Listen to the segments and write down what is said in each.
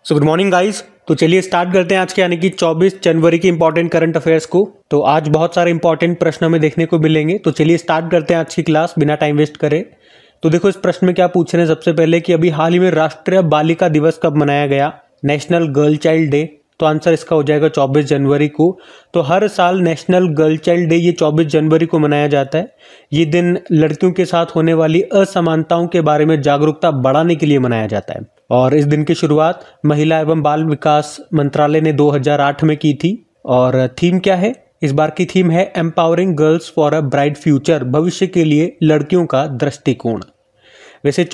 So good morning guys. तो चलिए start करते हैं आज के यानी कि 24 जनवरी की इंपॉर्टेंट करंट अफेयर्स को। तो आज बहुत सारे इंपॉर्टेंट प्रश्न हमें देखने को मिलेंगे। तो चलिए स्टार्ट करते हैं आज की क्लास बिना टाइम वेस्ट करे। तो देखो इस प्रश्न में क्या पूछ रहे हैं सबसे पहले कि अभी हाल ही में राष्ट्रीय बालिका दिवस कब मनाया गया, नेशनल गर्ल चाइल्ड डे। तो आंसर इसका हो जाएगा 24 जनवरी को। तो हर साल नेशनल गर्ल चाइल्ड डे ये 24 जनवरी को मनाया जाता है। ये दिन लड़कियों के साथ होने वाली असमानताओं के बारे में जागरूकता बढ़ाने के लिए मनाया जाता है। और इस दिन की शुरुआत महिला एवं बाल विकास मंत्रालय ने 2008 में की थी। और थीम क्या है, इस बार की थीम है empowering girls for a bright future, भविष्य के लिए लड़कियों का दृष्टिकोण। वैसे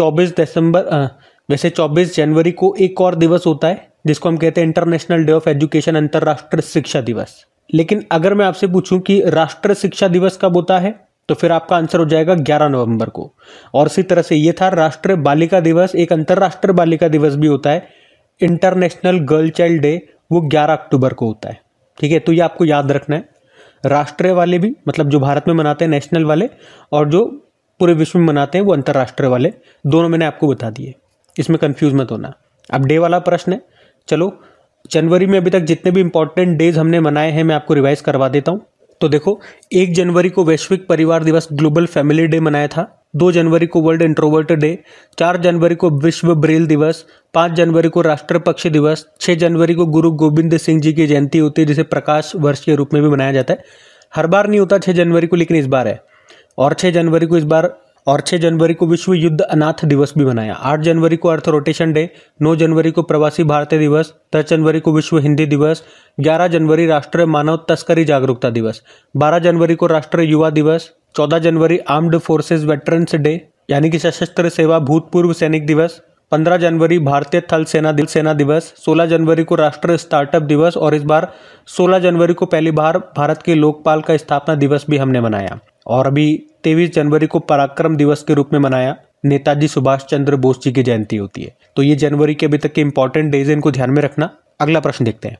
24 जनवरी को एक और दिवस होता है जिसको हम कहते हैं इंटरनेशनल डे ऑफ एजुकेशन, अंतर्राष्ट्रीय शिक्षा दिवस। लेकिन अगर मैं आपसे पूछूं कि राष्ट्रीय शिक्षा दिवस कब होता है तो फिर आपका आंसर हो जाएगा 11 नवंबर को। और इसी तरह से ये था राष्ट्रीय बालिका दिवस, एक अंतर्राष्ट्रीय बालिका दिवस भी होता है, इंटरनेशनल गर्ल चाइल्ड डे, वो 11 अक्टूबर को होता है। ठीक है, तो ये आपको याद रखना है। राष्ट्रीय वाले भी मतलब जो भारत में मनाते हैं नेशनल वाले, और जो पूरे विश्व में मनाते हैं वो अंतर्राष्ट्रीय वाले, दोनों मैंने आपको बता दिए, इसमें कंफ्यूज मत होना। अब डे वाला प्रश्न है। चलो जनवरी में अभी तक जितने भी इंपॉर्टेंट डेज हमने मनाए हैं मैं आपको रिवाइज करवा देता हूँ। तो देखो 1 जनवरी को वैश्विक परिवार दिवस ग्लोबल फैमिली डे मनाया था, 2 जनवरी को वर्ल्ड इंट्रोवर्ट डे, 4 जनवरी को विश्व ब्रेल दिवस, 5 जनवरी को राष्ट्रीय पक्षी दिवस, 6 जनवरी को गुरु गोविंद सिंह जी की जयंती होती है जिसे प्रकाश वर्ष के रूप में भी मनाया जाता है। हर बार नहीं होता 6 जनवरी को, लेकिन इस बार है। और 6 जनवरी को विश्व युद्ध अनाथ दिवस भी मनाया। 8 जनवरी को अर्थ रोटेशन डे, 9 जनवरी को प्रवासी भारतीय दिवस, 10 जनवरी को विश्व हिंदी दिवस, 11 जनवरी राष्ट्रीय मानव तस्करी जागरूकता दिवस, 12 जनवरी को राष्ट्रीय युवा दिवस, 14 जनवरी आर्म्ड फोर्सेज वेटरन्स डे यानी कि सशस्त्र सेवा भूतपूर्व सैनिक दिवस, 15 जनवरी भारतीय थल सेना दिवस, 16 जनवरी को राष्ट्रीय स्टार्टअप दिवस, और इस बार 16 जनवरी को पहली बार भारत के लोकपाल का स्थापना दिवस भी हमने मनाया। और अभी 23 जनवरी को पराक्रम दिवस के रूप में मनाया, नेताजी सुभाष चंद्र बोस जी की जयंती होती है। तो ये जनवरी के अभी तक के इंपॉर्टेंट डेज हैं, इनको ध्यान में रखना। अगला प्रश्न देखते हैं।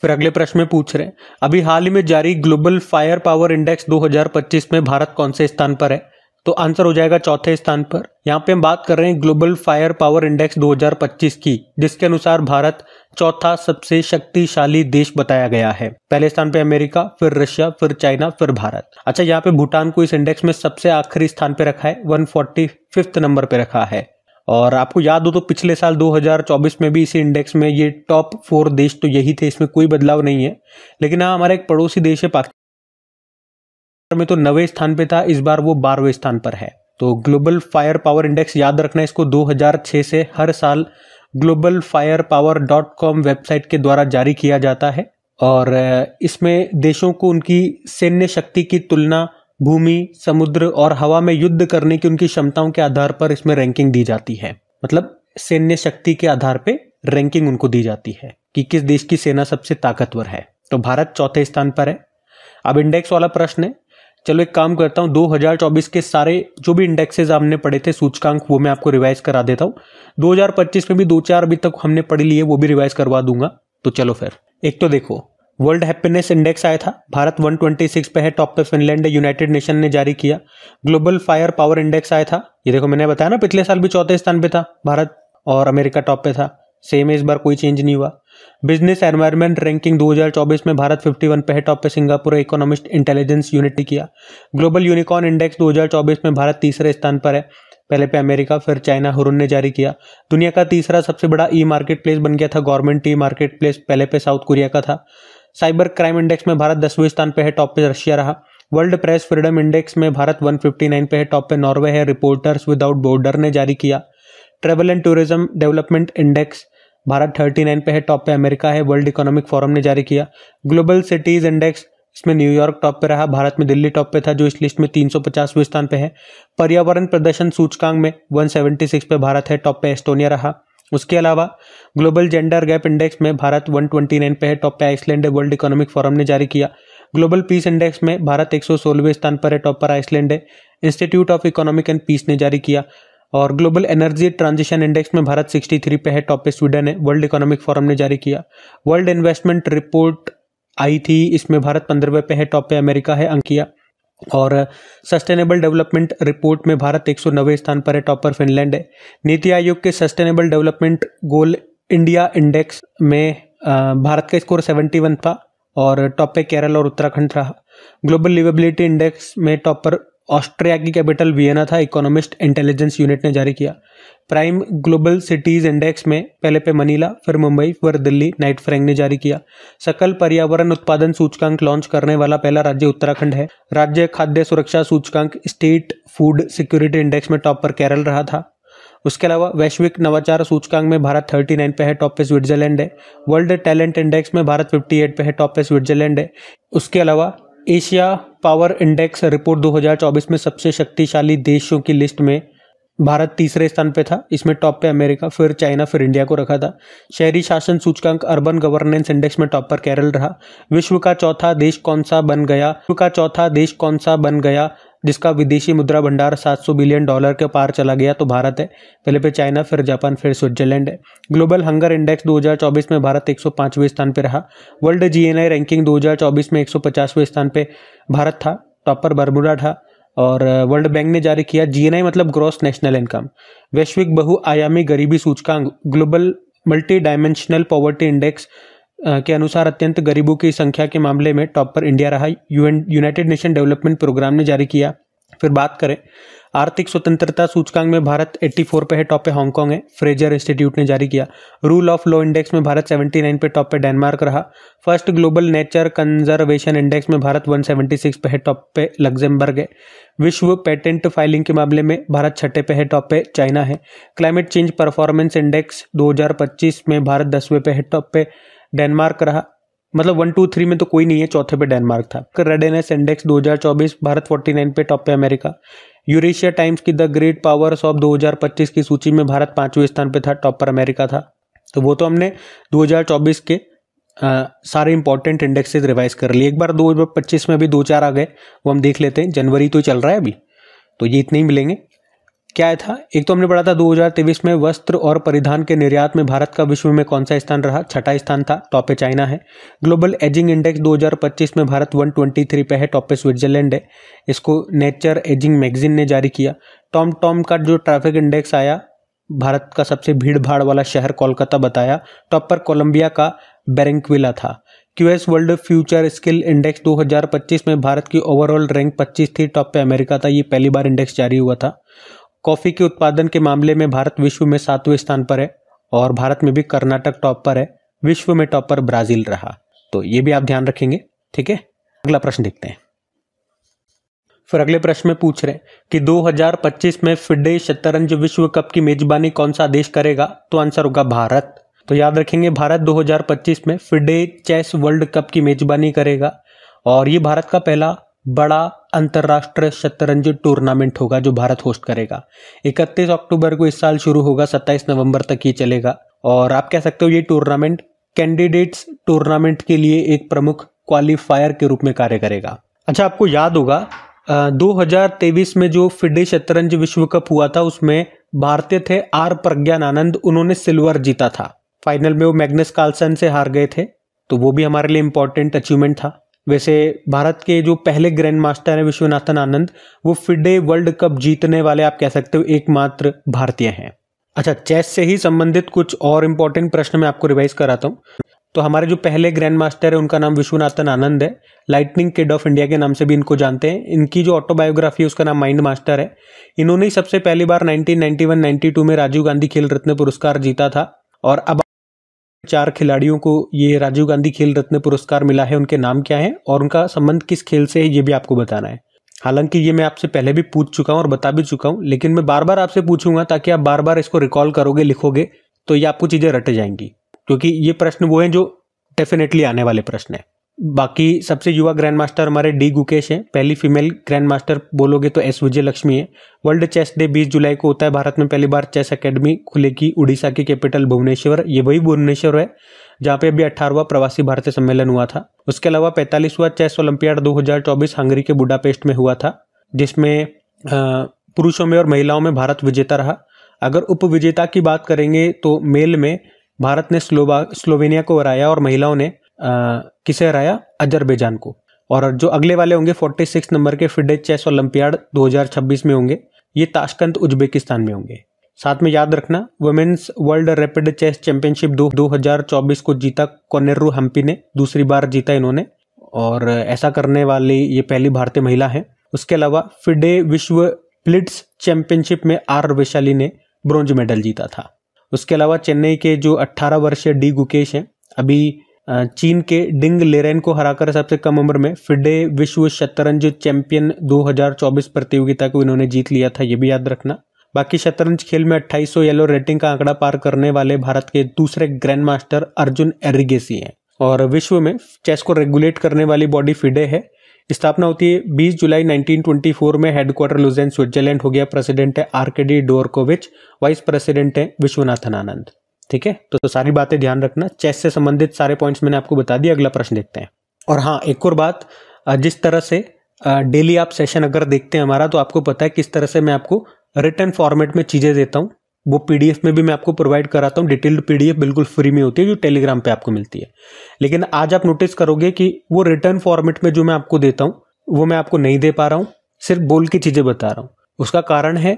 फिर अगले प्रश्न में पूछ रहे हैं अभी हाल ही में जारी ग्लोबल फायर पावर इंडेक्स 2025 में भारत कौन से स्थान पर है। तो आंसर हो जाएगा चौथे स्थान पर। यहाँ पे हम बात कर रहे हैं ग्लोबल फायर पावर इंडेक्स 2025 की, जिसके अनुसार भारत चौथा सबसे शक्तिशाली देश बताया गया है। पहले स्थान पे अमेरिका, फिर रशिया, फिर चाइना, फिर भारत। अच्छा, यहाँ पे भूटान को इस इंडेक्स में सबसे आखिरी स्थान पे रखा है, 145 नंबर पे रखा है। और आपको याद हो तो पिछले साल 2024 में भी इसी इंडेक्स में ये टॉप 4 देश तो यही थे, इसमें कोई बदलाव नहीं है। लेकिन हाँ, हमारा एक पड़ोसी देश है पाकिस्तान में तो 9वें स्थान पे था, इस बार वो 12वें स्थान पर है। तो ग्लोबल फायर पावर इंडेक्स याद रखना, इसको 2006 से हर साल globalfirepower.com वेबसाइट के द्वारा जारी किया जाता है। और इसमें देशों को उनकी सैन्य शक्ति की तुलना भूमि, समुद्र और हवा में युद्ध करने की उनकी क्षमताओं के आधार पर इसमें रैंकिंग दी जाती है। मतलब सैन्य शक्ति के आधार पे रैंकिंग उनको दी जाती है कि किस देश की सेना सबसे ताकतवर है। तो भारत चौथे स्थान पर है। अब इंडेक्स वाला प्रश्न है। चलो एक काम करता हूँ, 2024 के सारे जो भी इंडेक्सेस हमने पढ़े थे सूचकांक, वो मैं आपको रिवाइज करा देता हूँ। 2025 में भी 2-4 अभी तक हमने पढ़ी लिए, वो भी रिवाइज करवा दूंगा। तो चलो फिर एक तो देखो वर्ल्ड हैप्पीनेस इंडेक्स आया था, भारत 126 पे है, टॉप पे फिनलैंड है, यूनाइटेड नेशन ने जारी किया। ग्लोबल फायर पावर इंडेक्स आया था, ये देखो मैंने बताया ना पिछले साल भी चौथे स्थान पे था भारत, और अमेरिका टॉप पे था, सेम है, इस बार कोई चेंज नहीं हुआ। बिजनेस एनवायरनमेंट रैंकिंग 2024 में भारत 51 पे है, टॉप पे सिंगापुर, इकोनॉमिस्ट इंटेलिजेंस यूनिट ने किया। ग्लोबल यूनिकॉर्न इंडेक्स 2024 में भारत तीसरे स्थान पर है, पहले पे अमेरिका, फिर चाइना, हुरुन ने जारी किया। दुनिया का तीसरा सबसे बड़ा ई मार्केट प्लेस बन गया था गवर्नमेंट ई मार्केट प्लेस, पहले पे साउथ कोरिया का था। साइबर क्राइम इंडेक्स में भारत 10वें स्थान पे है, टॉप पे रशिया रहा। वर्ल्ड प्रेस फ्रीडम इंडेक्स में भारत 159 पे है, टॉप पे नॉर्वे है, रिपोर्टर्स विदाउट बॉर्डर ने जारी किया। Travel and tourism development index Bharat 39 पे है, टॉप पे अमेरिका है, वर्ल्ड इकोनॉमिक फोरम ने जारी किया। ग्लोबल सिटीज इंडेक्स, इसमें न्यूयॉर्क टॉप पे रहा, भारत में दिल्ली टॉप पे था जो इस लिस्ट में 350वें स्थान पे है। पर्यावरण प्रदर्शन सूचकांक में 176 पे भारत है, टॉप पे एस्टोनिया रहा। उसके अलावा ग्लोबल जेंडर गैप इंडेक्स में भारत 129 पे है, टॉप पे आइसलैंड है, वर्ल्ड इकोनॉमिक फोरम ने जारी किया। ग्लोबल पीस इंडेक्स में भारत 116वें स्थान पर है, टॉप पर आइसलैंड है, institute of economic and peace ने जारी किया। और ग्लोबल एनर्जी ट्रांजिशन इंडेक्स में भारत 63 पे है, टॉप पे स्वीडन है, वर्ल्ड इकोनॉमिक फोरम ने जारी किया। वर्ल्ड इन्वेस्टमेंट रिपोर्ट आई थी, इसमें भारत 15वें पे है, टॉप पे अमेरिका है, अंकिया। और सस्टेनेबल डेवलपमेंट रिपोर्ट में भारत 109वें स्थान पर है, टॉप पर फिनलैंड है। नीति आयोग के sustainable development goal India index में भारत का स्कोर 71 था और टॉप पे केरल और उत्तराखंड रहा। ग्लोबल लिवेबिलिटी इंडेक्स में टॉप पर ऑस्ट्रिया की कैपिटल वियना था, इकोनॉमिस्ट इंटेलिजेंस यूनिट ने जारी किया। प्राइम ग्लोबल सिटीज इंडेक्स में पहले पे मनीला, फिर मुंबई, फिर दिल्ली, नाइट फ्रैंक ने जारी किया। सकल पर्यावरण उत्पादन सूचकांक लॉन्च करने वाला पहला राज्य उत्तराखंड है। राज्य खाद्य सुरक्षा सूचकांक स्टेट फूड सिक्योरिटी इंडेक्स में टॉप पर केरल रहा था। उसके अलावा वैश्विक नवाचार सूचकांक में भारत 39 पे है, टॉप पे स्विट्जरलैंड है। वर्ल्ड टैलेंट इंडेक्स में भारत 58 पे है, टॉप पे स्विट्जरलैंड है। उसके अलावा एशिया पावर इंडेक्स रिपोर्ट 2024 में सबसे शक्तिशाली देशों की लिस्ट में भारत तीसरे स्थान पे था। इसमें टॉप पे अमेरिका, फिर चाइना, फिर इंडिया को रखा था। शहरी शासन सूचकांक अर्बन गवर्नेंस इंडेक्स में टॉप पर केरल रहा। विश्व का चौथा देश कौन सा बन गया जिसका विदेशी मुद्रा भंडार $700 बिलियन के पार चला गया? तो भारत है। पहले पे चाइना, फिर जापान, फिर स्विट्जरलैंड है। ग्लोबल हंगर इंडेक्स 2024 में भारत 105वें स्थान पे रहा। वर्ल्ड जीएनआई रैंकिंग 2024 में 150वें स्थान पे भारत था, टॉप पर बरमूडा था। और वर्ल्ड बैंक ने जारी किया जीएनआई मतलब ग्रॉस नेशनल इनकम। वैश्विक बहुआयामी गरीबी सूचकांक global multi dimensional poverty index के अनुसार अत्यंत गरीबों की संख्या के मामले में टॉप पर इंडिया रहा। यूनाइटेड नेशन डेवलपमेंट प्रोग्राम ने जारी किया। फिर बात करें आर्थिक स्वतंत्रता सूचकांक में भारत 84 पे है, टॉप पे हांगकांग है, फ्रेजर इंस्टीट्यूट ने जारी किया। रूल ऑफ लॉ इंडेक्स में भारत 79 पे, टॉप पे डेनमार्क रहा। First global nature conservation index में भारत 176 पे है, टॉप पे लग्जमबर्ग है। विश्व पेटेंट फाइलिंग के मामले में भारत 6 पे है, टॉप पे चाइना है। क्लाइमेट चेंज परफॉर्मेंस इंडेक्स 2025 में भारत 10वें पे है, टॉप पे डेनमार्क रहा। मतलब 1, 2, 3 में तो कोई नहीं है, चौथे पे डेनमार्क था। रेडनेस इंडेक्स 2024 भारत 49 पे, टॉप पे अमेरिका। यूरेशिया टाइम्स की द ग्रेट पावर्स ऑफ 2025 की सूची में भारत 5वें स्थान पे था, टॉप पर अमेरिका था। तो वो तो हमने 2024 के सारे इंपॉर्टेंट इंडेक्सेस रिवाइज कर लिए। एक बार 2025 में भी 2-4 आ गए, वो हम देख लेते हैं। जनवरी तो चल रहा है अभी, तो ये इतने ही मिलेंगे। क्या था? एक तो हमने पढ़ा था 2023 में वस्त्र और परिधान के निर्यात में भारत का विश्व में कौन सा स्थान रहा? 6ठा स्थान था, टॉप पे चाइना है। ग्लोबल एजिंग इंडेक्स 2025 में भारत 123 पे है, टॉप पे स्विट्जरलैंड है। इसको नेचर एजिंग मैगजीन ने जारी किया। टॉम का जो ट्रैफिक इंडेक्स आया, भारत का सबसे भीड़ भाड़ वाला शहर कोलकाता बताया, टॉप पर कोलंबिया का बेरेंक्विला था। QS world future skill index 2025 में भारत की ओवरऑल रैंक 25 थी, टॉप पे अमेरिका था। ये पहली बार इंडेक्स जारी हुआ था। कॉफी के उत्पादन के मामले में भारत विश्व में 7वें स्थान पर है और भारत में भी कर्नाटक टॉप पर है। विश्व में टॉप पर ब्राजील रहा। तो ये भी आप ध्यान रखेंगे, ठीक है। अगला प्रश्न देखते हैं। फिर अगले प्रश्न में पूछ रहे हैं कि 2025 में फिडे शतरंज विश्व कप की मेजबानी कौन सा देश करेगा? तो आंसर होगा भारत। तो याद रखेंगे, भारत 2025 में फिडे चेस वर्ल्ड कप की मेजबानी करेगा और ये भारत का पहला बड़ा अंतरराष्ट्रीय शतरंज टूर्नामेंट होगा जो भारत होस्ट करेगा। 31 अक्टूबर को इस साल शुरू होगा, 27 नवंबर तक ये चलेगा। और आप कह सकते हो ये टूर्नामेंट कैंडिडेट्स टूर्नामेंट के लिए एक प्रमुख क्वालिफायर के रूप में कार्य करेगा। अच्छा, आपको याद होगा 2023 में जो फिडे शतरंज विश्व कप हुआ था उसमें भारतीय थे आर प्रज्ञान आनंद, उन्होंने सिल्वर जीता था। फाइनल में वो मैग्नस कार्लसन से हार गए थे, तो वो भी हमारे लिए इंपॉर्टेंट अचीवमेंट था। वैसे भारत के जो पहले ग्रैंड मास्टर है विश्वनाथन आनंद, वो फिडे वर्ल्ड कप जीतने वाले आप कह सकते हो एकमात्र भारतीय हैं। अच्छा, चेस से ही संबंधित कुछ और इंपॉर्टेंट प्रश्न मैं आपको रिवाइज कराता हूँ। तो हमारे जो पहले ग्रैंड मास्टर है उनका नाम विश्वनाथन आनंद है, लाइटनिंग किड ऑफ इंडिया के नाम से भी इनको जानते हैं। इनकी जो ऑटोबायोग्राफी है उसका नाम माइंड मास्टर है। इन्होंने ही सबसे पहली बार 1991-92 में राजीव गांधी खेल रत्न पुरस्कार जीता था और अब 4 खिलाड़ियों को ये राजीव गांधी खेल रत्न पुरस्कार मिला है। उनके नाम क्या है और उनका संबंध किस खेल से है ये भी आपको बताना है। हालांकि ये मैं आपसे पहले भी पूछ चुका हूं और बता भी चुका हूं, लेकिन मैं बार बार आपसे पूछूंगा ताकि आप बार बार इसको रिकॉल करोगे, लिखोगे, तो ये आपको चीजें रट जाएंगी, क्योंकि ये प्रश्न वो हैं जो डेफिनेटली आने वाले प्रश्न है। बाकी सबसे युवा ग्रैंड मास्टर हमारे डी गुकेश हैं। पहली फीमेल ग्रैंड मास्टर बोलोगे तो एस विजय लक्ष्मी है। वर्ल्ड चेस डे 20 जुलाई को होता है। भारत में पहली बार चेस एकेडमी खुलेगी उड़ीसा की कैपिटल भुवनेश्वर, ये वही भुवनेश्वर है जहाँ पे अभी 18वां प्रवासी भारतीय सम्मेलन हुआ था। उसके अलावा 45वां चेस ओलंपियाड 2024 हंगरी के बुडापेस्ट में हुआ था, जिसमें पुरुषों में और महिलाओं में भारत विजेता रहा। अगर उप विजेता की बात करेंगे तो मेल में भारत ने स्लोवेनिया को हराया और महिलाओं ने किसे हराया? अजरबैजान को। और जो अगले वाले होंगे 46 नंबर के फिडे चेस ओलंपियाड 2026 में होंगे, ये ताशकंद उज्बेकिस्तान में होंगे। साथ में याद रखना women's world rapid chess championship 2024 को जीता कोनेरू हम्पी ने, दूसरी बार जीता इन्होंने, और ऐसा करने वाली ये पहली भारतीय महिला है। उसके अलावा फिडे विश्व ब्लिट्ज चैंपियनशिप में आर वैशाली ने ब्रॉन्ज मेडल जीता था। उसके अलावा चेन्नई के जो 18 वर्षीय डी गुकेश हैं, अभी चीन के डिंग लेरेन को हराकर सबसे कम उम्र में फिडे विश्व शतरंज चैंपियन 2024 प्रतियोगिता को इन्होंने जीत लिया था, ये भी याद रखना। बाकी शतरंज खेल में 2800 येलो रेटिंग का आंकड़ा पार करने वाले भारत के दूसरे ग्रैंड मास्टर अर्जुन एरिगेसी हैं। और विश्व में चेस को रेगुलेट करने वाली बॉडी फिडे है। स्थापना होती है 20 जुलाई 1924 में। हेडक्वार्टर लुज़ेन स्विट्जरलैंड हो गया। प्रेसिडेंट है आर्केडी डोरकोविच, वाइस प्रेसिडेंट है विश्वनाथन आनंद। ठीक है, तो सारी बातें ध्यान रखना। चेस से संबंधित सारे पॉइंट्स मैंने आपको बता दिया। अगला प्रश्न देखते हैं। और हाँ, एक और बात, जिस तरह से डेली आप सेशन अगर देखते हैं हमारा, तो आपको पता है किस तरह से मैं आपको रिटर्न फॉर्मेट में चीजें देता हूँ। वो पीडीएफ में भी मैं आपको प्रोवाइड कराता हूँ। डिटेल्ड पीडीएफ बिल्कुल फ्री में होती है, जो टेलीग्राम पे आपको मिलती है। लेकिन आज आप नोटिस करोगे कि वो रिटर्न फॉर्मेट में जो मैं आपको देता हूँ वो मैं आपको नहीं दे पा रहा हूँ, सिर्फ बोल की चीजें बता रहा हूँ। उसका कारण है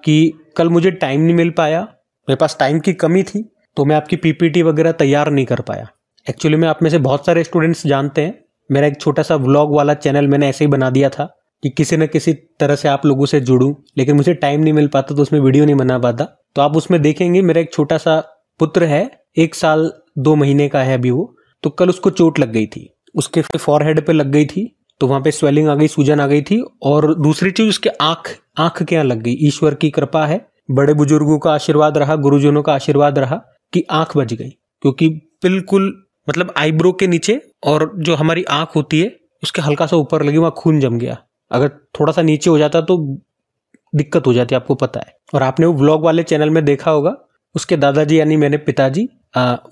कि कल मुझे टाइम नहीं मिल पाया, मेरे पास टाइम की कमी थी, तो मैं आपकी पीपीटी वगैरह तैयार नहीं कर पाया। एक्चुअली में आप में से बहुत सारे स्टूडेंट्स जानते हैं, मेरा एक छोटा सा व्लॉग वाला चैनल मैंने ऐसे ही बना दिया था कि किसी न किसी तरह से आप लोगों से जुड़ूं, लेकिन मुझे टाइम नहीं मिल पाता तो उसमें वीडियो नहीं बना पाता। तो आप उसमें देखेंगे मेरा एक छोटा सा पुत्र है, 1 साल 2 महीने का है अभी वो। तो कल उसको चोट लग गई थी, उसके फॉरहेड पे लग गई थी, तो वहां पे स्वेलिंग आ गई, सूजन आ गई थी। और दूसरी चीज, उसके आंख क्या लग गई। ईश्वर की कृपा है, बड़े बुजुर्गों का आशीर्वाद रहा, गुरुजनों का आशीर्वाद रहा कि आंख बच गई। क्योंकि बिल्कुल मतलब आईब्रो के नीचे और जो हमारी आंख होती है उसके हल्का सा ऊपर लगी, वहां खून जम गया। अगर थोड़ा सा नीचे हो जाता तो दिक्कत हो जाती, आपको पता है। और आपने वो व्लॉग वाले चैनल में देखा होगा, उसके दादाजी यानी मेरे पिताजी,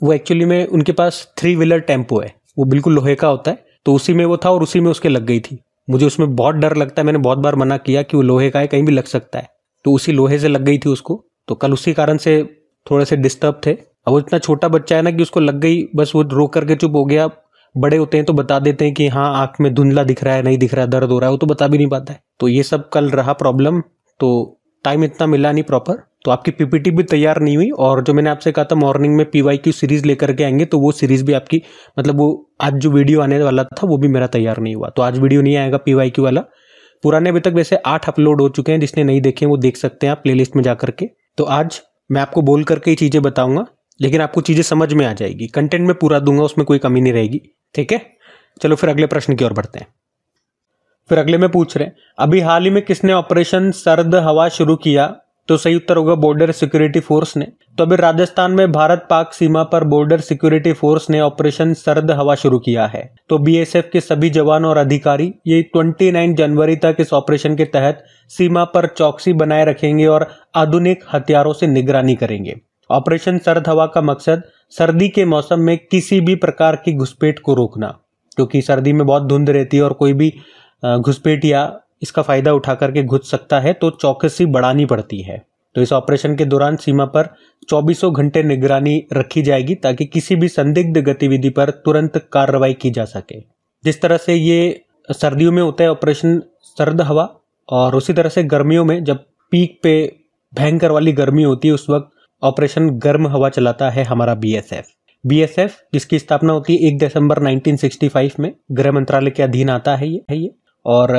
वो एक्चुअली में उनके पास 3 व्हीलर टेम्पो है, वो बिल्कुल लोहे का होता है। तो उसी में वो था और उसी में उसके लग गई थी। मुझे उसमें बहुत डर लगता है, मैंने बहुत बार मना किया कि वो लोहे का है, कहीं भी लग सकता है। तो उसी लोहे से लग गई थी उसको। तो कल उसी कारण से थोड़े से डिस्टर्ब थे। अब वो इतना छोटा बच्चा है ना कि उसको लग गई, बस वो रो करके चुप हो गया। बड़े होते हैं तो बता देते हैं कि हाँ आंख में धुंधला दिख रहा है, नहीं दिख रहा है, दर्द हो रहा है, वो तो बता भी नहीं पाता है। तो ये सब कल रहा प्रॉब्लम, तो टाइम इतना मिला नहीं प्रॉपर, तो आपकी पीपीटी भी तैयार नहीं हुई। और जो मैंने आपसे कहा था मॉर्निंग में पीवाईक्यू सीरीज लेकर के आएंगे, तो वो सीरीज भी आपकी, मतलब वो आज जो वीडियो आने वाला था वो भी मेरा तैयार नहीं हुआ। तो आज वीडियो नहीं आएगा पीवाईक्यू वाला। पुराने अभी तक वैसे 8 अपलोड हो चुके हैं, जिसने नहीं देखे वो देख सकते हैं आप प्लेलिस्ट में जा करके। तो आज मैं आपको बोल करके ही चीजें बताऊंगा, लेकिन आपको चीजें समझ में आ जाएगी। कंटेंट में पूरा दूंगा, उसमें कोई कमी नहीं रहेगी। ठीक है, चलो फिर अगले प्रश्न की ओर बढ़ते हैं। फिर अगले में पूछ रहे हैं, अभी हाल ही में किसने ऑपरेशन सर्द हवा शुरू किया? तो सही उत्तर होगा बॉर्डर सिक्योरिटी फोर्स ने। तो अभी राजस्थान में भारत पाक सीमा पर बॉर्डर सिक्योरिटी फोर्स ने ऑपरेशन सर्द हवा शुरू किया है। तो बीएसएफ के सभी जवान और अधिकारी ये 29 जनवरी तक इस ऑपरेशन के तहत सीमा पर चौकसी बनाए रखेंगे और आधुनिक हथियारों से निगरानी करेंगे। ऑपरेशन सर्द हवा का मकसद सर्दी के मौसम में किसी भी प्रकार की घुसपैठ को रोकना, क्योंकि सर्दी में बहुत धुंध रहती है और कोई भी घुसपैठ या इसका फायदा उठा करके घुस सकता है, तो चौकसी बढ़ानी पड़ती है। तो इस ऑपरेशन के दौरान सीमा पर 24 घंटे निगरानी रखी जाएगी, ताकि किसी भी संदिग्ध गतिविधि पर तुरंत कार्रवाई की जा सके। जिस तरह से ये सर्दियों में होता है ऑपरेशन सर्द हवा, और उसी तरह से गर्मियों में जब पीक पे भयंकर वाली गर्मी होती है, उस वक्त ऑपरेशन गर्म हवा चलाता है हमारा बीएसएफ, जिसकी स्थापना होती है 1 दिसंबर 1965 में। गृह मंत्रालय के अधीन आता है ये। और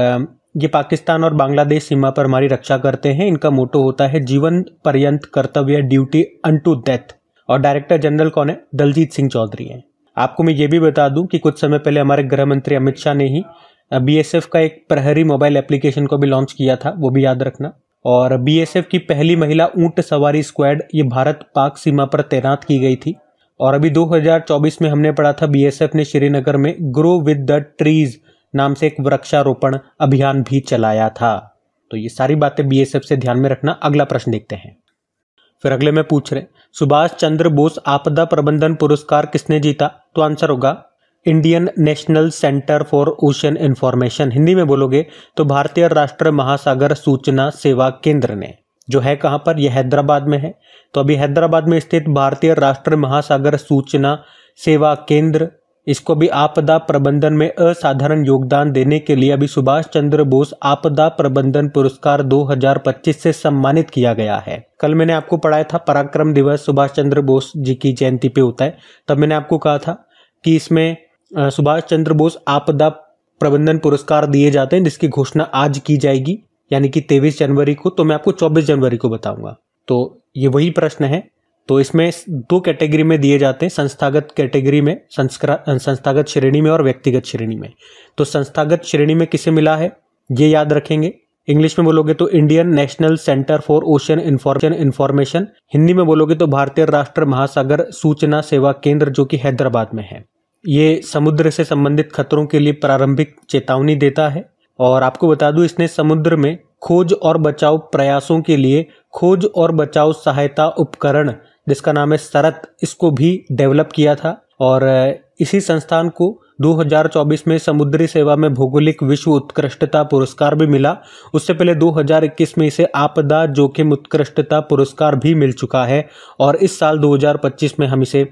ये पाकिस्तान और बांग्लादेश सीमा पर हमारी रक्षा करते हैं। इनका मोटो होता है जीवन पर्यंत कर्तव्य, ड्यूटी अनटू डेथ। और डायरेक्टर जनरल कौन है? दलजीत सिंह चौधरी हैं। आपको मैं ये भी बता दूं कि कुछ समय पहले हमारे गृह मंत्री अमित शाह ने ही बीएसएफ का एक प्रहरी मोबाइल एप्लीकेशन को भी लॉन्च किया था, वो भी याद रखना। और बीएसएफ की पहली महिला ऊंट सवारी स्क्वाड ये भारत पाक सीमा पर तैनात की गई थी। और अभी 2024 में हमने पढ़ा था बीएसएफ ने श्रीनगर में ग्रो विद द ट्रीज नाम से एक वृक्षारोपण अभियान भी चलाया था। तो ये सारी बातें बीएसएफ से ध्यान में रखना। अगला प्रश्न देखते हैं। फिर अगले में पूछ रहे, सुभाष चंद्र बोस आपदा प्रबंधन पुरस्कार किसने जीता? तो आंसर होगा Indian national centre for ocean information. Hindi में बोलोगे तो भारतीय राष्ट्र महासागर सूचना सेवा केंद्र ने, जो है कहां पर? यह हैदराबाद में है। तो अभी हैदराबाद में स्थित भारतीय राष्ट्र महासागर सूचना सेवा केंद्र, इसको भी आपदा प्रबंधन में असाधारण योगदान देने के लिए अभी सुभाष चंद्र बोस आपदा प्रबंधन पुरस्कार 2025 से सम्मानित किया गया है। कल मैंने आपको पढ़ाया था पराक्रम दिवस सुभाष चंद्र बोस जी की जयंती पे होता है, तब मैंने आपको कहा था कि इसमें सुभाष चंद्र बोस आपदा प्रबंधन पुरस्कार दिए जाते हैं, जिसकी घोषणा आज की जाएगी यानी कि 23 जनवरी को। तो मैं आपको 24 जनवरी को बताऊंगा। तो ये वही प्रश्न है। तो इसमें 2 कैटेगरी में दिए जाते हैं, संस्थागत कैटेगरी में, संस्थागत श्रेणी में और व्यक्तिगत श्रेणी में। तो संस्थागत श्रेणी में किसे मिला है ये याद रखेंगे। इंग्लिश में बोलोगे तो Indian national centre for ocean information, Hindi में बोलोगे तो भारतीय राष्ट्र महासागर सूचना सेवा केंद्र, जो कि हैदराबाद में है। ये समुद्र से संबंधित खतरों के लिए प्रारंभिक चेतावनी देता है। और आपको बता दूं, इसने समुद्र में खोज और बचाव प्रयासों के लिए खोज और बचाव सहायता उपकरण, जिसका नाम है सरत, इसको भी डेवलप किया था। और इसी संस्थान को 2024 में समुद्री सेवा में भौगोलिक विश्व उत्कृष्टता पुरस्कार भी मिला। उससे पहले 2021 में इसे आपदा जोखिम उत्कृष्टता पुरस्कार भी मिल चुका है। और इस साल 2025 में हम इसे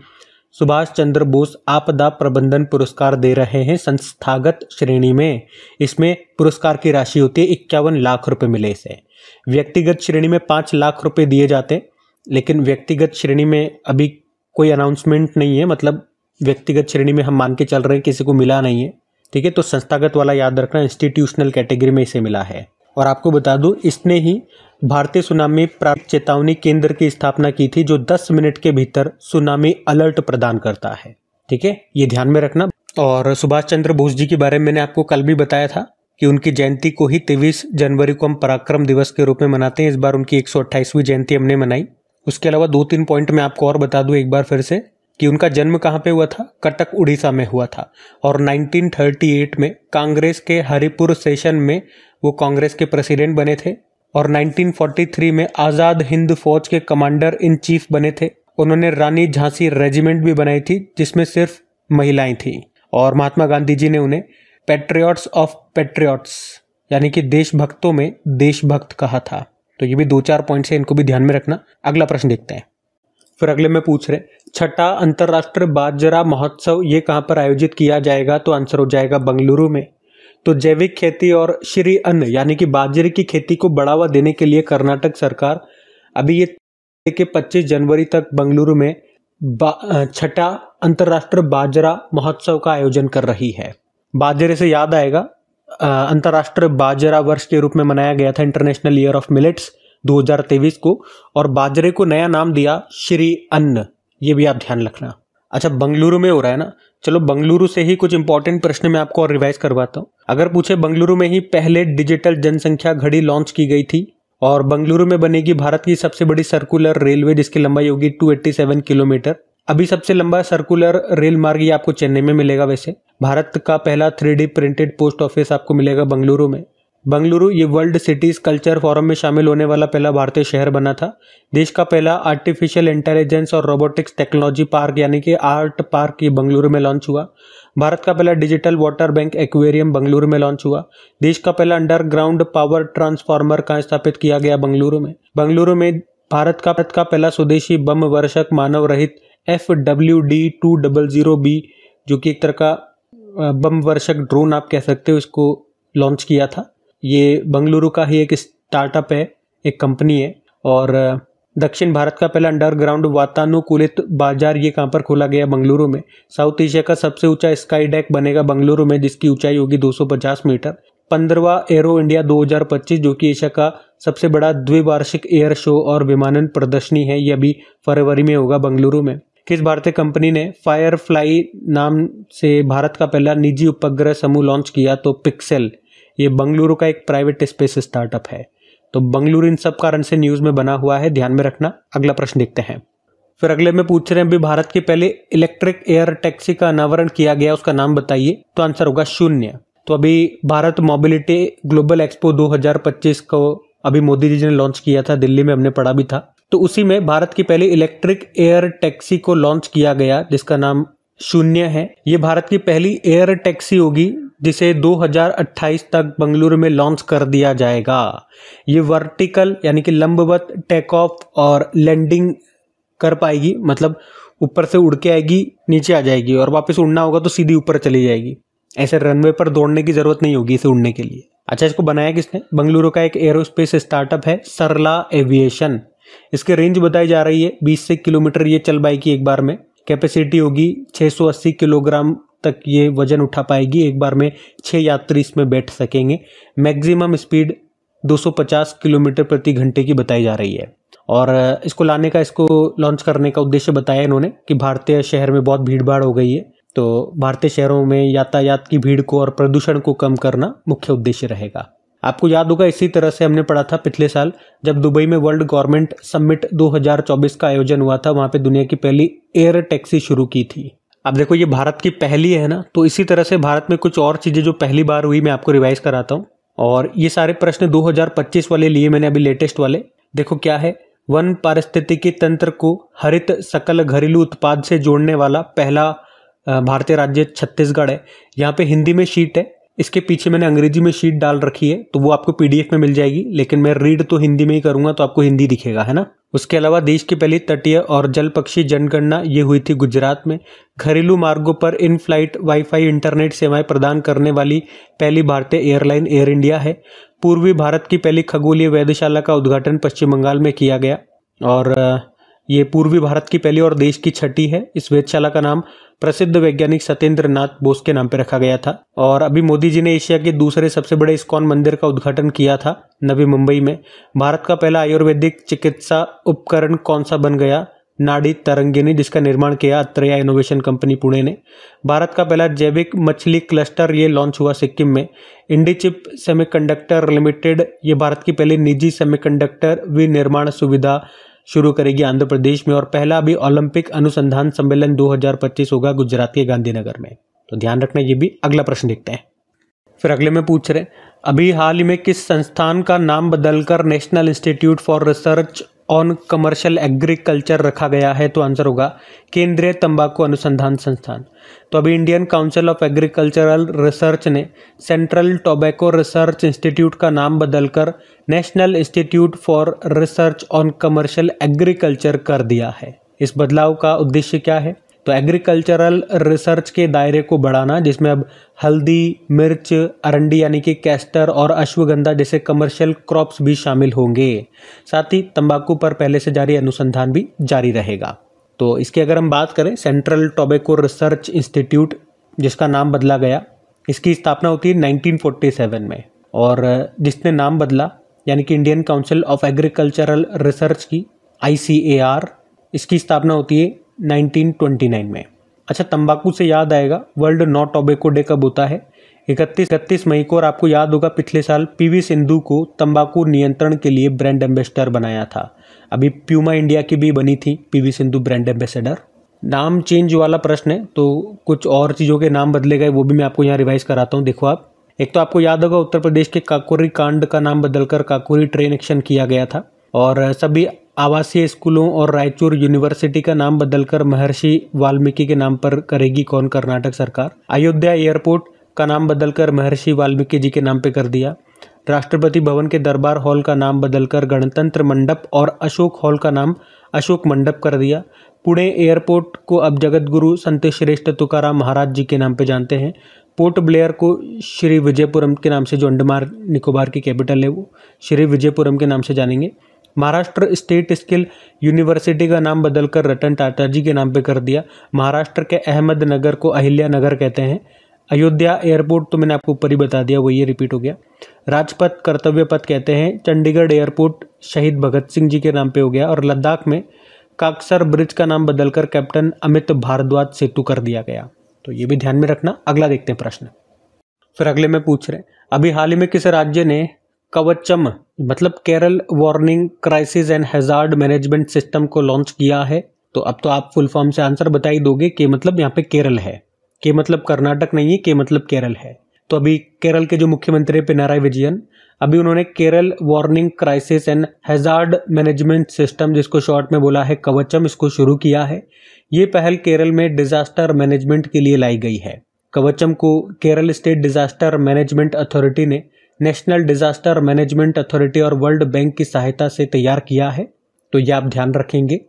सुभाष चंद्र बोस आपदा प्रबंधन पुरस्कार दे रहे हैं संस्थागत श्रेणी में। इसमें पुरस्कार की राशि होती है 51 लाख रुपए मिले इसे। व्यक्तिगत श्रेणी में 5 लाख रुपए दिए जाते हैं, लेकिन व्यक्तिगत श्रेणी में अभी कोई अनाउंसमेंट नहीं है, मतलब व्यक्तिगत श्रेणी में हम मान के चल रहे हैं किसी को मिला नहीं है, ठीक है। तो संस्थागत वाला याद रखना, इंस्टीट्यूशनल कैटेगरी में इसे मिला है। और आपको बता दूं, इसने ही भारतीय सुनामी प्राप्त चेतावनी केंद्र की स्थापना की थी, जो 10 मिनट के भीतर सुनामी अलर्ट प्रदान करता है, ठीक है, ये ध्यान में रखना। और सुभाष चंद्र बोस जी के बारे में मैंने आपको कल भी बताया था कि उनकी जयंती को ही 23 जनवरी को हम पराक्रम दिवस के रूप में मनाते हैं। इस बार उनकी 128वीं जयंती हमने मनाई। उसके अलावा 2-3 पॉइंट मैं आपको और बता दूं एक बार फिर से कि उनका जन्म कहाँ पे हुआ था, कटक उड़ीसा में हुआ था। और 1938 में कांग्रेस के हरिपुर सेशन में वो कांग्रेस के प्रेसिडेंट बने थे। और 1943 में आज़ाद हिंद फौज के कमांडर इन चीफ बने थे। उन्होंने रानी झांसी रेजिमेंट भी बनाई थी, जिसमें सिर्फ महिलाएं थीं। और महात्मा गांधी जी ने उन्हें पैट्रियट्स ऑफ पैट्रियट्स यानी कि देशभक्तों में देशभक्त कहा था। तो ये भी 2-4 पॉइंट्स हैं, इनको भी ध्यान में रखना। अगला प्रश्न देखते हैं। फिर अगले में पूछ रहे छठा अंतर्राष्ट्रीय बाजरा महोत्सव ये कहाँ पर आयोजित किया जाएगा, तो आंसर हो जाएगा बेंगलुरु में। तो जैविक खेती और श्री अन्न यानी कि बाजरे की खेती को बढ़ावा देने के लिए कर्नाटक सरकार अभी ये के 25 जनवरी तक बेंगलुरु में छठा अंतर्राष्ट्रीय बाजरा महोत्सव का आयोजन कर रही है। बाजरे से याद आएगा, अंतर्राष्ट्रीय बाजरा वर्ष के रूप में मनाया गया था, इंटरनेशनल ईयर ऑफ मिलेट्स 2023 को। और बाजरे को नया नाम दिया श्री अन्न, ये भी आप ध्यान रखना। अच्छा, बेंगलुरु में हो रहा है ना, चलो बेंगलुरु से ही कुछ इंपॉर्टेंट प्रश्न मैं आपको और रिवाइज करवाता हूँ। अगर पूछे, बेंगलुरु में ही पहले डिजिटल जनसंख्या घड़ी लॉन्च की गई थी। और बेंगलुरु में बनेगी भारत की सबसे बड़ी सर्कुलर रेलवे, जिसकी लंबाई होगी 287 किलोमीटर। अभी सबसे लंबा सर्कुलर रेल मार्ग ये आपको चेन्नई में मिलेगा। वैसे भारत का पहला 3D प्रिंटेड पोस्ट ऑफिस आपको मिलेगा बेंगलुरु में। बेंगलुरु ये वर्ल्ड सिटीज कल्चर फोरम में शामिल होने वाला पहला भारतीय शहर बना था। देश का पहला आर्टिफिशियल इंटेलिजेंस और रोबोटिक्स टेक्नोलॉजी पार्क यानी कि आर्ट पार्क ये बेंगलुरु में लॉन्च हुआ। भारत का पहला digital water bank aquarium Bengaluru में लॉन्च हुआ। देश का पहला अंडरग्राउंड पावर ट्रांसफार्मर का स्थापित किया गया बेंगलुरु में। बेंगलुरु में भारत का पहला स्वदेशी बम वर्षक मानव रहित FWD-200B जो कि एक तरह का बम वर्षक ड्रोन आप कह सकते हो, इसको लॉन्च किया था। ये बेंगलुरु का ही एक स्टार्टअप है, एक कंपनी है। और दक्षिण भारत का पहला अंडरग्राउंड वातानुकूलित बाजार ये कहाँ पर खोला गया, बेंगलुरु में। साउथ एशिया का सबसे ऊंचा स्काई डेक बनेगा बेंगलुरु में, जिसकी ऊंचाई होगी 250 मीटर। 15वां एरो इंडिया 2025 जो कि एशिया का सबसे बड़ा द्विवार्षिक एयर शो और विमानन प्रदर्शनी है, ये अभी फरवरी में होगा बेंगलुरु में। किस भारतीय कंपनी ने फायरफ्लाई नाम से भारत का पहला निजी उपग्रह समूह लॉन्च किया, तो पिक्सेल। ये बेंगलुरु का एक प्राइवेट स्पेस स्टार्टअप है। तो बेंगलुरु इन सब कारण से न्यूज में बना हुआ है, ध्यान में रखना। अगला प्रश्न देखते हैं। फिर अगले में पूछ रहे हैं अभी भारत के पहले इलेक्ट्रिक एयर टैक्सी का अनावरण किया गया, उसका नाम बताइए, तो आंसर होगा 0। तो अभी भारत मोबिलिटी ग्लोबल एक्सपो 2025 को अभी मोदी जी ने लॉन्च किया था, दिल्ली में हमने पढ़ा भी था। तो उसी में भारत की पहली इलेक्ट्रिक एयर टैक्सी को लॉन्च किया गया, जिसका नाम 0 है। ये भारत की पहली एयर टैक्सी होगी जिसे 2028 तक बेंगलुरु में लॉन्च कर दिया जाएगा। ये वर्टिकल यानी कि लंबवत टेक ऑफ और लैंडिंग कर पाएगी, मतलब ऊपर से उड़ के आएगी, नीचे आ जाएगी, और वापस उड़ना होगा तो सीधी ऊपर चली जाएगी। ऐसे रनवे पर दौड़ने की जरूरत नहीं होगी इसे उड़ने के लिए। अच्छा, इसको बनाया किसने? बेंगलुरु का एक एरोस्पेस स्टार्टअप है सरला एविएशन। इसकी रेंज बताई जा रही है 20 से किलोमीटर ये चल पाएगी एक बार में। कैपेसिटी होगी 680 किलोग्राम तक ये वजन उठा पाएगी। एक बार में 6 यात्री इसमें बैठ सकेंगे। मैक्सिमम स्पीड 250 किलोमीटर प्रति घंटे की बताई जा रही है। और इसको लॉन्च करने का उद्देश्य बताया इन्होंने कि भारतीय शहर में बहुत भीड़ भाड़ हो गई है, तो भारतीय शहरों में यातायात की भीड़ को और प्रदूषण को कम करना मुख्य उद्देश्य रहेगा। आपको याद होगा इसी तरह से हमने पढ़ा था पिछले साल जब दुबई में वर्ल्ड गवर्नमेंट समिट 2024 का आयोजन हुआ था। वहां पे दुनिया की पहली एयर टैक्सी शुरू की थी। अब देखो, ये भारत की पहली है ना, तो इसी तरह से भारत में कुछ और चीजें जो पहली बार हुई मैं आपको रिवाइज कराता हूँ। और ये सारे प्रश्न 2025 वाले लिए मैंने, अभी लेटेस्ट वाले। देखो क्या है, वन पारिस्थितिकी तंत्र को हरित सकल घरेलू उत्पाद से जोड़ने वाला पहला भारतीय राज्य छत्तीसगढ़ है। यहाँ पे हिंदी में शीट है, इसके पीछे मैंने अंग्रेजी में शीट डाल रखी है, तो वो आपको पीडीएफ में मिल जाएगी, लेकिन मैं रीड तो हिंदी में ही करूंगा तो आपको हिंदी दिखेगा, है ना। उसके अलावा देश की पहली तटीय और जल पक्षी जनगणना ये हुई थी गुजरात में। घरेलू मार्गों पर इन फ्लाइट वाईफाई इंटरनेट सेवाएं प्रदान करने वाली पहली भारतीय एयरलाइन एयर इंडिया है। पूर्वी भारत की पहली खगोलीय वेधशाला का उद्घाटन पश्चिम बंगाल में किया गया, और ये पूर्वी भारत की पहली और देश की छठी है। इस वेधशाला का नाम प्रसिद्ध वैज्ञानिक सत्येंद्र नाथ बोस के नाम पर रखा गया था। और अभी मोदी जी ने एशिया के दूसरे सबसे बड़े इस्कॉन मंदिर का उद्घाटन किया था नवी मुंबई में। भारत का पहला आयुर्वेदिक चिकित्सा उपकरण कौन सा बन गया? नाड़ी तरंगिनी, जिसका निर्माण किया अत्रेया इनोवेशन कंपनी पुणे ने। भारत का पहला जैविक मछली क्लस्टर ये लॉन्च हुआ सिक्किम में। इंडीचिप सेमीकंडक्टर लिमिटेड ये भारत की पहली निजी सेमीकंडक्टर विनिर्माण सुविधा शुरू करेगी आंध्र प्रदेश में। और पहला भी ओलंपिक अनुसंधान सम्मेलन 2025 होगा गुजरात के गांधीनगर में। तो ध्यान रखना, ये भी। अगला प्रश्न देखते हैं। फिर अगले में पूछ रहे, अभी हाल ही में किस संस्थान का नाम बदलकर national institute for research on commercial agriculture रखा गया है? तो आंसर होगा केंद्रीय तंबाकू अनुसंधान संस्थान। तो अभी Indian council of agricultural research ने सेंट्रल टोबैको रिसर्च इंस्टीट्यूट का नाम बदलकर national institute for research on commercial agriculture कर दिया है। इस बदलाव का उद्देश्य क्या है? तो एग्रीकल्चरल रिसर्च के दायरे को बढ़ाना, जिसमें अब हल्दी, मिर्च, अरंडी यानी कि कैस्टर और अश्वगंधा जैसे कमर्शियल क्रॉप्स भी शामिल होंगे। साथ ही तंबाकू पर पहले से जारी अनुसंधान भी जारी रहेगा। तो इसकी अगर हम बात करें, सेंट्रल टोबैको रिसर्च इंस्टीट्यूट जिसका नाम बदला गया, इसकी स्थापना होती है 1947 में। और जिसने नाम बदला यानी कि Indian council of agricultural research की ICAR, इसकी स्थापना होती है 1929 में। अच्छा, तंबाकू से याद आएगा, वर्ल्ड नो टोबैको डे कब होता है? 31 मई को। और आपको याद होगा पिछले साल PV सिंधु को तंबाकू नियंत्रण के लिए ब्रांड एम्बेसडर बनाया था। अभी प्यूमा इंडिया की भी बनी थी PV सिंधु ब्रांड एम्बेसडर। नाम चेंज वाला प्रश्न है, तो कुछ और चीज़ों के नाम बदले गए, वो भी मैं आपको यहाँ रिवाइज कराता हूँ। देखो आप, एक तो आपको याद होगा उत्तर प्रदेश के काकोरी कांड का नाम बदलकर काकोरी ट्रेन एक्शन किया गया था। और सभी आवासीय स्कूलों और रायचूर यूनिवर्सिटी का नाम बदलकर महर्षि वाल्मीकि के नाम पर करेगी कौन? कर्नाटक सरकार। अयोध्या एयरपोर्ट का नाम बदलकर महर्षि वाल्मीकि जी के नाम पे कर दिया। राष्ट्रपति भवन के दरबार हॉल का नाम बदलकर गणतंत्र मंडप और अशोक हॉल का नाम अशोक मंडप कर दिया। पुणे एयरपोर्ट को अब जगत गुरु संत श्रेष्ठ तुकाराम महाराज जी के नाम पे जानते हैं। पोर्ट ब्लेयर को श्री विजयपुरम के नाम से, जो अंडमान निकोबार की कैपिटल है, वो श्री विजयपुरम के नाम से जानेंगे। महाराष्ट्र स्टेट स्किल यूनिवर्सिटी का नाम बदलकर रतन टाटा जी के नाम पे कर दिया। महाराष्ट्र के अहमदनगर को अहिल्या नगर कहते हैं। अयोध्या एयरपोर्ट तो मैंने आपको ऊपर ही बता दिया, वो ये रिपीट हो गया। राजपथ कर्तव्य पथ कहते हैं। चंडीगढ़ एयरपोर्ट शहीद भगत सिंह जी के नाम पे हो गया। और लद्दाख में काकसर ब्रिज का नाम बदलकर कैप्टन अमित भारद्वाज सेतु कर दिया गया। तो ये भी ध्यान में रखना। अगला देखते हैं प्रश्न। फिर अगले में पूछ रहे, अभी हाल ही में किस राज्य ने कवचम मतलब Kerala warning crisis and hazard management system को लॉन्च किया है? तो अब तो आप फुल फॉर्म से आंसर बता ही दोगे। के मतलब यहाँ पे केरल है, के मतलब कर्नाटक नहीं है, के मतलब केरल है। तो अभी केरल के जो मुख्यमंत्री पिनाराई विजयन, अभी उन्होंने Kerala warning crisis and hazard management system, जिसको शॉर्ट में बोला है कवचम, इसको शुरू किया है। ये पहल केरल में डिजास्टर मैनेजमेंट के लिए लाई गई है। कवचम को Kerala state disaster management authority ने नेशनल डिजास्टर मैनेजमेंट अथॉरिटी और वर्ल्ड बैंक की सहायता से तैयार किया है। तो ये आप ध्यान रखेंगे।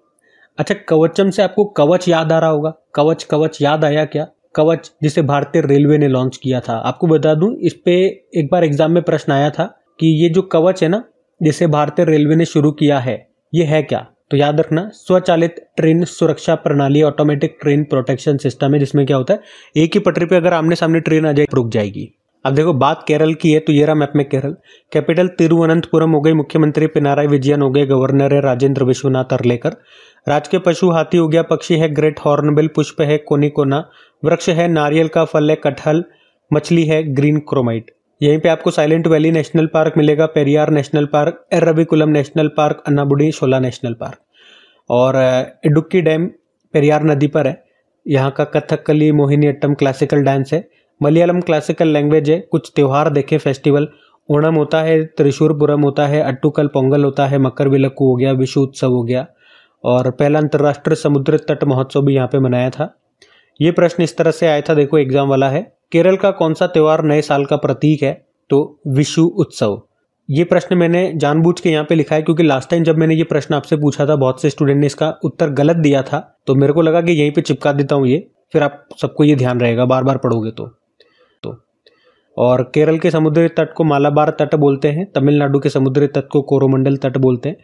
अच्छा, कवचम से आपको कवच याद आ रहा होगा। कवच कवच याद आया क्या? कवच जिसे भारतीय रेलवे ने लॉन्च किया था। आपको बता दूं, इस पे एक बार एग्जाम में प्रश्न आया था कि ये जो कवच है ना, जिसे भारतीय रेलवे ने शुरू किया है, ये है क्या? तो याद रखना, स्वचालित ट्रेन सुरक्षा प्रणाली, ऑटोमेटिक ट्रेन प्रोटेक्शन सिस्टम है, जिसमें क्या होता है, एक ही पटरी पे अगर आमने सामने ट्रेन आ जाए रुक जाएगी। अब देखो, बात केरल की है तो ये रहा मैप में केरल। कैपिटल तिरुवनंतपुरम हो गई, मुख्यमंत्री पिनाराई विजयन हो गए, गवर्नर है राजेंद्र विश्वनाथ अर्लेकर। राज्य के पशु हाथी हो गया, पक्षी है ग्रेट हॉर्नबिल, पुष्प है कोनिकोना, वृक्ष है नारियल का, फल है कटहल, मछली है ग्रीन क्रोमाइट। यहीं पे आपको साइलेंट वैली नेशनल पार्क मिलेगा, Periyar national park, Eravikulam national park, Anamudi Shola national park. और इडुक्की डैम पेरियार नदी पर है। यहाँ का कथकली मोहिनीअट्टम क्लासिकल डांस है, मलयालम क्लासिकल लैंग्वेज है। कुछ त्यौहार देखे, फेस्टिवल, ओणम होता है, त्रिशूरपुरम होता है, अट्टुकल पोंगल होता है, मकर विलक्कू हो गया, विश्व उत्सव हो गया, और पहला अंतर्राष्ट्रीय समुद्र तट महोत्सव भी यहाँ पे मनाया था। ये प्रश्न इस तरह से आया था, देखो एग्जाम वाला है, केरल का कौन सा त्योहार नए साल का प्रतीक है? तो विशु उत्सव। ये प्रश्न मैंने जानबूझ के यहाँ पे लिखा है क्योंकि लास्ट टाइम जब मैंने ये प्रश्न आपसे पूछा था, बहुत से स्टूडेंट ने इसका उत्तर गलत दिया था, तो मेरे को लगा कि यहीं पे चिपका देता हूँ ये, फिर आप सबको ये ध्यान रहेगा बार बार पढ़ोगे तो। और केरल के समुद्री तट को मालाबार तट बोलते हैं, तमिलनाडु के समुद्री तट को कोरोमंडल तट बोलते हैं।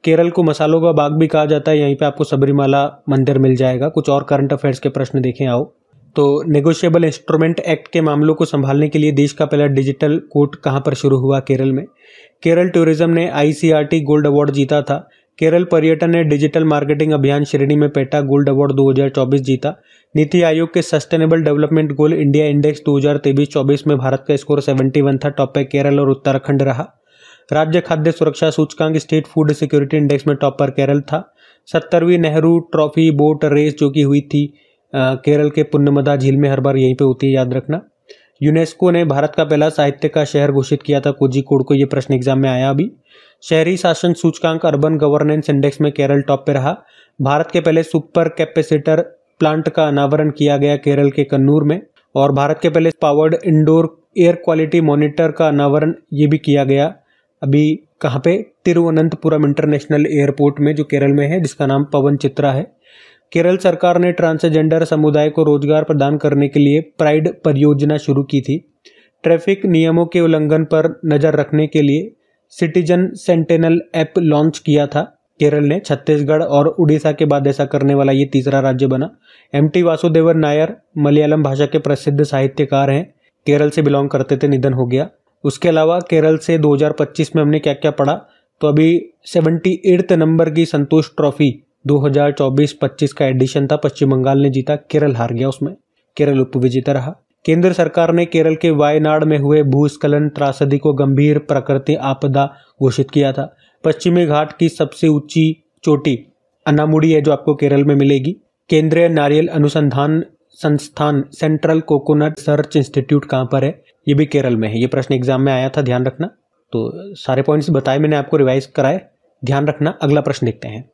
केरल को मसालों का बाग भी कहा जाता है। यहीं पे आपको सबरीमाला मंदिर मिल जाएगा। कुछ और करंट अफेयर्स के प्रश्न देखें आओ। तो नेगोशिएबल इंस्ट्रूमेंट एक्ट के मामलों को संभालने के लिए देश का पहला डिजिटल कोर्ट कहाँ पर शुरू हुआ? केरल में। केरल टूरिज्म ने ICRT गोल्ड अवार्ड जीता था। केरल पर्यटन ने डिजिटल मार्केटिंग अभियान श्रेणी में पेटा गोल्ड अवार्ड 2024 जीता। नीति आयोग के sustainable development goal India index 2023-24 में भारत का स्कोर 71 था। टॉप पे केरल और उत्तराखंड रहा। राज्य खाद्य सुरक्षा सूचकांक स्टेट फूड सिक्योरिटी इंडेक्स में टॉप पर केरल था। 70वीं नेहरू ट्रॉफी बोट रेस जो कि हुई थी केरल के पुन्नमदा झील में, हर बार यहीं पे होती है, याद रखना। यूनेस्को ने भारत का पहला साहित्य का शहर घोषित किया था कोझिकोड को। ये प्रश्न एग्जाम में आया अभी। शहरी शासन सूचकांक अर्बन गवर्नेंस इंडेक्स में केरल टॉप पे रहा। भारत के पहले सुपर कैपेसिटर प्लांट का अनावरण किया गया केरल के कन्नूर में। और भारत के पहले powered indoor air quality monitor का अनावरण ये भी किया गया अभी कहाँ पे? तिरुवनंतपुरम इंटरनेशनल एयरपोर्ट में, जो केरल में है, जिसका नाम पवन चित्रा है। केरल सरकार ने ट्रांसजेंडर समुदाय को रोजगार प्रदान करने के लिए प्राइड परियोजना शुरू की थी। ट्रैफिक नियमों के उल्लंघन पर नजर रखने के लिए सिटीजन सेंटिनल ऐप लॉन्च किया था केरल ने। छत्तीसगढ़ और उड़ीसा के बाद ऐसा करने वाला ये तीसरा राज्य बना। MT वासुदेवन नायर मलयालम भाषा के प्रसिद्ध साहित्यकार हैं, केरल से बिलोंग करते थे, निधन हो गया। उसके अलावा केरल से 2025 में हमने क्या क्या पढ़ा? तो अभी 78 नंबर की संतोष ट्रॉफी 2024-25 का एडिशन था, पश्चिम बंगाल ने जीता, केरल हार गया उसमें, केरल उपविजेता रहा। केंद्र सरकार ने केरल के वायनाड में हुए भूस्खलन त्रासदी को गंभीर प्राकृतिक आपदा घोषित किया था। पश्चिमी घाट की सबसे ऊंची चोटी अन्नामुडी है, जो आपको केरल में मिलेगी। केंद्रीय नारियल अनुसंधान संस्थान सेंट्रल कोकोनट सर्च इंस्टीट्यूट कहाँ पर है? ये भी केरल में है। ये प्रश्न एग्जाम में आया था, ध्यान रखना। तो सारे पॉइंट्स बताए मैंने आपको, रिवाइज कराए, ध्यान रखना। अगला प्रश्न देखते हैं।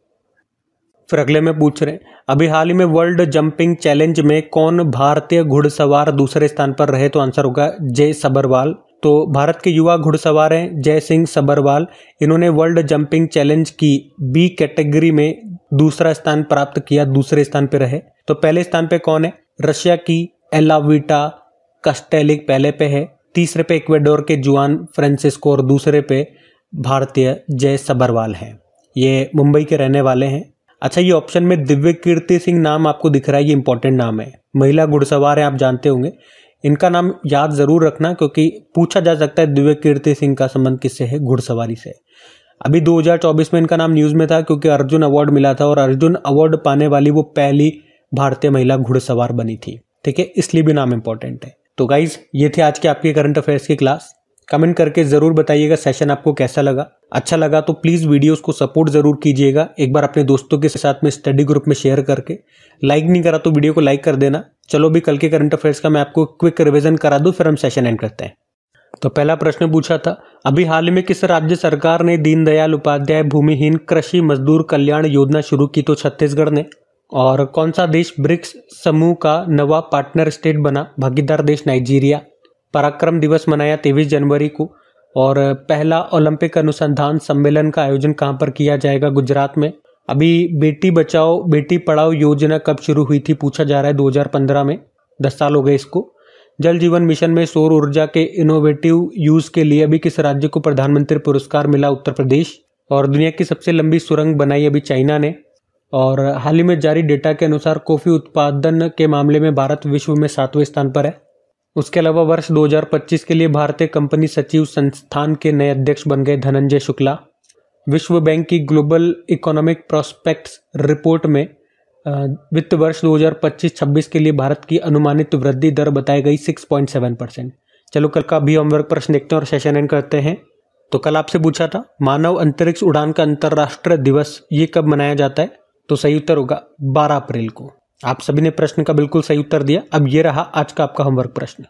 फिर अगले में पूछ रहे हैं, अभी हाल ही में वर्ल्ड जंपिंग चैलेंज में कौन भारतीय घुड़सवार दूसरे स्थान पर रहे? तो आंसर होगा जय सबरवाल। तो भारत के युवा घुड़सवार हैं जय सिंह सबरवाल। इन्होंने वर्ल्ड जंपिंग चैलेंज की B कैटेगरी में दूसरा स्थान प्राप्त किया, दूसरे स्थान पर रहे। तो पहले स्थान पे कौन है? रशिया की एलाविटा कस्टेलिक पहले पे है, तीसरे पे इक्वेडोर के जुआन फ्रांसिस्को और दूसरे पे भारतीय जय सबरवाल हैं। ये मुंबई के रहने वाले हैं। अच्छा, ये ऑप्शन में दिव्य कीर्ति सिंह नाम आपको दिख रहा है, ये इंपॉर्टेंट नाम है, महिला घुड़सवार है, आप जानते होंगे। इनका नाम याद जरूर रखना क्योंकि पूछा जा सकता है दिव्य कीर्ति सिंह का संबंध किससे है? घुड़सवारी से। अभी 2024 में इनका नाम न्यूज में था क्योंकि अर्जुन अवार्ड मिला था और अर्जुन अवार्ड पाने वाली वो पहली भारतीय महिला घुड़सवार बनी थी। ठीक है, इसलिए भी नाम इंपॉर्टेंट है। तो गाइज, ये थे आज की आपकी करंट अफेयर्स की क्लास। कमेंट करके जरूर बताइएगा सेशन आपको कैसा लगा। अच्छा लगा तो प्लीज वीडियोस को सपोर्ट जरूर कीजिएगा, एक बार अपने दोस्तों के साथ में स्टडी ग्रुप में शेयर करके। लाइक नहीं करा तो वीडियो को लाइक कर देना। चलो भी कल के करंट अफेयर्स का मैं आपको क्विक रिवीजन करा दूं, फिर हम सेशन एंड करते हैं। तो पहला प्रश्न पूछा था, अभी हाल में किस राज्य सरकार ने दीनदयाल उपाध्याय भूमिहीन कृषि मजदूर कल्याण योजना शुरू की? तो छत्तीसगढ़ ने। और कौन सा देश ब्रिक्स समूह का नवा पार्टनर स्टेट बना? भागीदार देश नाइजीरिया। पराक्रम दिवस मनाया 23 जनवरी को। और पहला ओलंपिक अनुसंधान सम्मेलन का आयोजन कहाँ पर किया जाएगा? गुजरात में। अभी बेटी बचाओ बेटी पढ़ाओ योजना कब शुरू हुई थी पूछा जा रहा है, 2015 में, 10 साल हो गए इसको। जल जीवन मिशन में सौर ऊर्जा के इनोवेटिव यूज के लिए अभी किस राज्य को प्रधानमंत्री पुरस्कार मिला? उत्तर प्रदेश। और दुनिया की सबसे लंबी सुरंग बनाई अभी चाइना ने। और हाल ही में जारी डेटा के अनुसार कॉफी उत्पादन के मामले में भारत विश्व में 7वें स्थान पर है। उसके अलावा वर्ष 2025 के लिए भारतीय कंपनी सचिव संस्थान के नए अध्यक्ष बन गए धनंजय शुक्ला। विश्व बैंक की ग्लोबल इकोनॉमिक प्रोस्पेक्ट्स रिपोर्ट में वित्त वर्ष 2025-26 के लिए भारत की अनुमानित वृद्धि दर बताई गई 6.7%। चलो कल का भी होमवर्क प्रश्न देखते हैं और सेशन एंड करते हैं। तो कल आपसे पूछा था मानव अंतरिक्ष उड़ान का अंतर्राष्ट्रीय दिवस ये कब मनाया जाता है? तो सही उत्तर होगा 12 अप्रैल को। आप सभी ने प्रश्न का बिल्कुल सही उत्तर दिया। अब ये रहा आज का आपका होमवर्क प्रश्न।